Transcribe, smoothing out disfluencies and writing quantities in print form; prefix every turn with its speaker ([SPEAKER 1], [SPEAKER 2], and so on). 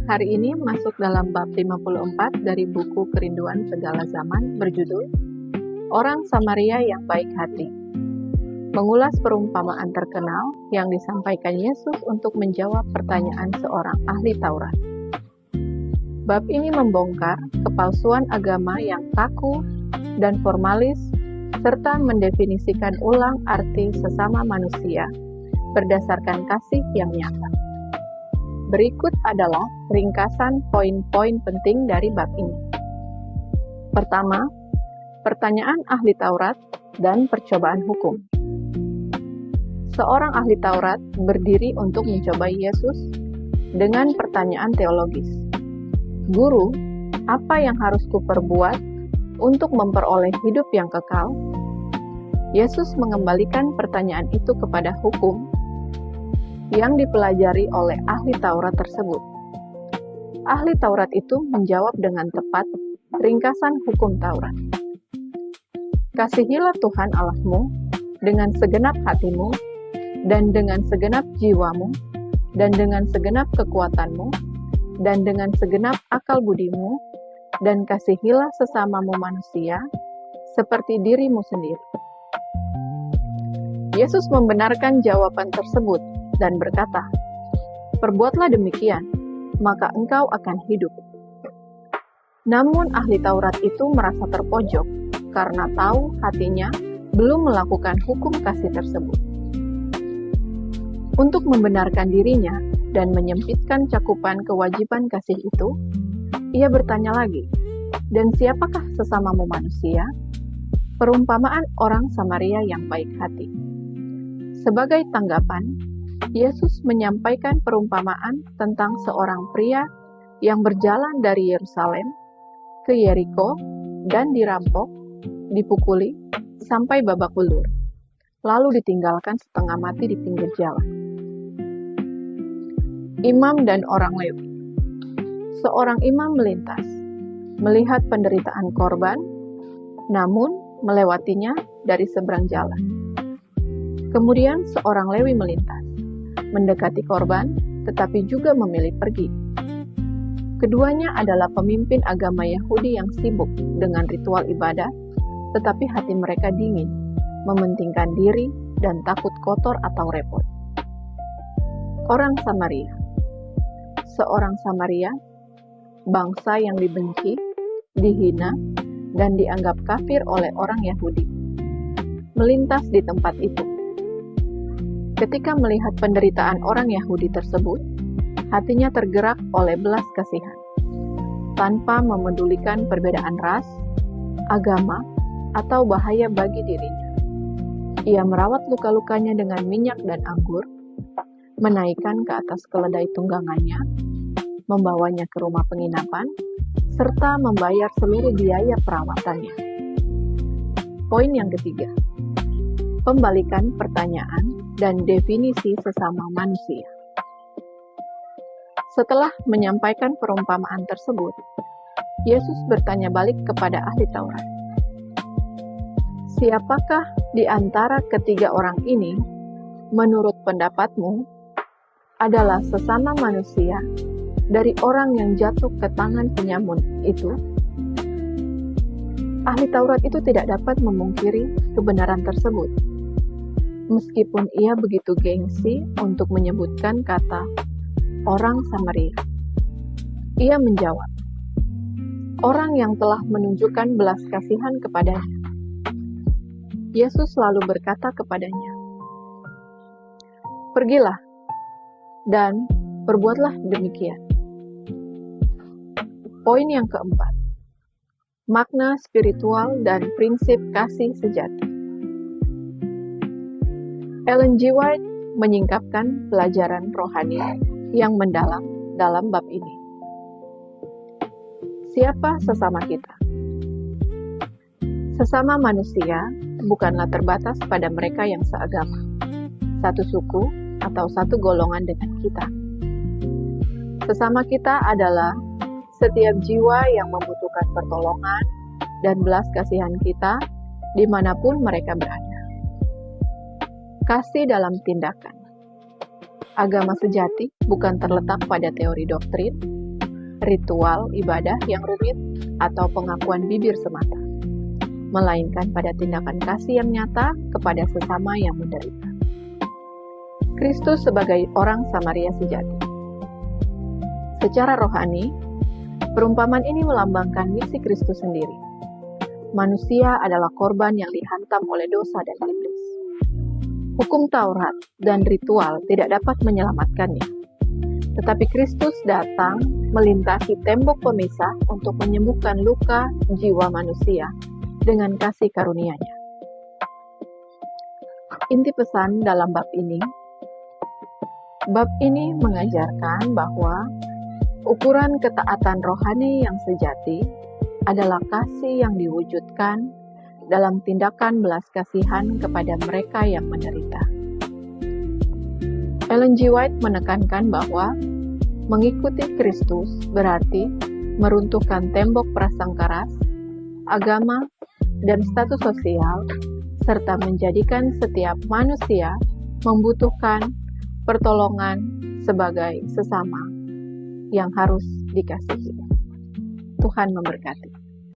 [SPEAKER 1] Hari ini masuk dalam bab 54 dari buku Kerinduan Segala Zaman berjudul Orang Samaria yang Baik Hati. Mengulas perumpamaan terkenal yang disampaikan Yesus untuk menjawab pertanyaan seorang ahli Taurat. Bab ini membongkar kepalsuan agama yang kaku dan formalis serta mendefinisikan ulang arti sesama manusia berdasarkan kasih yang nyata. Berikut adalah ringkasan poin-poin penting dari bab ini. Pertama, pertanyaan ahli Taurat dan percobaan hukum. Seorang ahli Taurat berdiri untuk mencobai Yesus dengan pertanyaan teologis. Guru, apa yang harus kuperbuat untuk memperoleh hidup yang kekal? Yesus mengembalikan pertanyaan itu kepada hukum yang dipelajari oleh ahli Taurat tersebut. Ahli Taurat itu menjawab dengan tepat ringkasan hukum Taurat. Kasihilah Tuhan Allahmu dengan segenap hatimu, dan dengan segenap jiwamu, dan dengan segenap kekuatanmu, dan dengan segenap akal budimu, dan kasihilah sesamamu manusia seperti dirimu sendiri. Yesus membenarkan jawaban tersebut dan berkata, "Perbuatlah demikian, maka engkau akan hidup." Namun ahli Taurat itu merasa terpojok karena tahu hatinya belum melakukan hukum kasih tersebut. Untuk membenarkan dirinya dan menyempitkan cakupan kewajiban kasih itu, ia bertanya lagi, "Dan siapakah sesamamu manusia?" Perumpamaan orang Samaria yang baik hati. Sebagai tanggapan, Yesus menyampaikan perumpamaan tentang seorang pria yang berjalan dari Yerusalem ke Yeriko dan dirampok, dipukuli, sampai babak belur, lalu ditinggalkan setengah mati di pinggir jalan. Imam dan orang Lewi. Seorang imam melintas, melihat penderitaan korban, namun melewatinya dari seberang jalan. Kemudian seorang Lewi melintas, mendekati korban, tetapi juga memilih pergi. Keduanya adalah pemimpin agama Yahudi yang sibuk dengan ritual ibadah, tetapi hati mereka dingin, mementingkan diri dan takut kotor atau repot. Orang Samaria. Seorang Samaria, bangsa yang dibenci, dihina, dan dianggap kafir oleh orang Yahudi, melintas di tempat itu. Ketika melihat penderitaan orang Yahudi tersebut, hatinya tergerak oleh belas kasihan. Tanpa memedulikan perbedaan ras, agama, atau bahaya bagi dirinya, ia merawat luka-lukanya dengan minyak dan anggur, menaikkan ke atas keledai tunggangannya, membawanya ke rumah penginapan, serta membayar seluruh biaya perawatannya. Poin yang ketiga, pembalikan pertanyaan dan definisi sesama manusia. Setelah menyampaikan perumpamaan tersebut, Yesus bertanya balik kepada ahli Taurat, "Siapakah di antara ketiga orang ini, menurut pendapatmu, adalah sesama manusia dari orang yang jatuh ke tangan penyamun itu?" Ahli Taurat itu tidak dapat memungkiri kebenaran tersebut. Meskipun ia begitu gengsi untuk menyebutkan kata orang Samaria. Ia menjawab, "Orang yang telah menunjukkan belas kasihan kepadanya." Yesus lalu berkata kepadanya, "Pergilah dan perbuatlah demikian." Poin yang keempat, makna spiritual dan prinsip kasih sejati. Ellen G. White menyingkapkan pelajaran rohani yang mendalam dalam bab ini. Siapa sesama kita? Sesama manusia bukanlah terbatas pada mereka yang seagama, satu suku, atau satu golongan dengan kita. Sesama kita adalah setiap jiwa yang membutuhkan pertolongan dan belas kasihan kita dimanapun mereka berada. Kasih dalam tindakan. Agama sejati bukan terletak pada teori doktrin, ritual ibadah yang rumit atau pengakuan bibir semata, melainkan pada tindakan kasih yang nyata kepada sesama yang menderita. Kristus sebagai orang Samaria sejati. Secara rohani, perumpamaan ini melambangkan misi Kristus sendiri. Manusia adalah korban yang dihantam oleh dosa dan iblis. Hukum Taurat dan ritual tidak dapat menyelamatkannya. Tetapi Kristus datang melintasi tembok pemisah untuk menyembuhkan luka jiwa manusia dengan kasih karunia-Nya. Inti pesan dalam bab ini mengajarkan bahwa ukuran ketaatan rohani yang sejati adalah kasih yang diwujudkan dalam tindakan belas kasihan kepada mereka yang menderita. Ellen G. White menekankan bahwa mengikuti Kristus berarti meruntuhkan tembok prasangka ras, agama, dan status sosial, serta menjadikan setiap manusia membutuhkan pertolongan sebagai sesama yang harus dikasihi. Tuhan memberkati.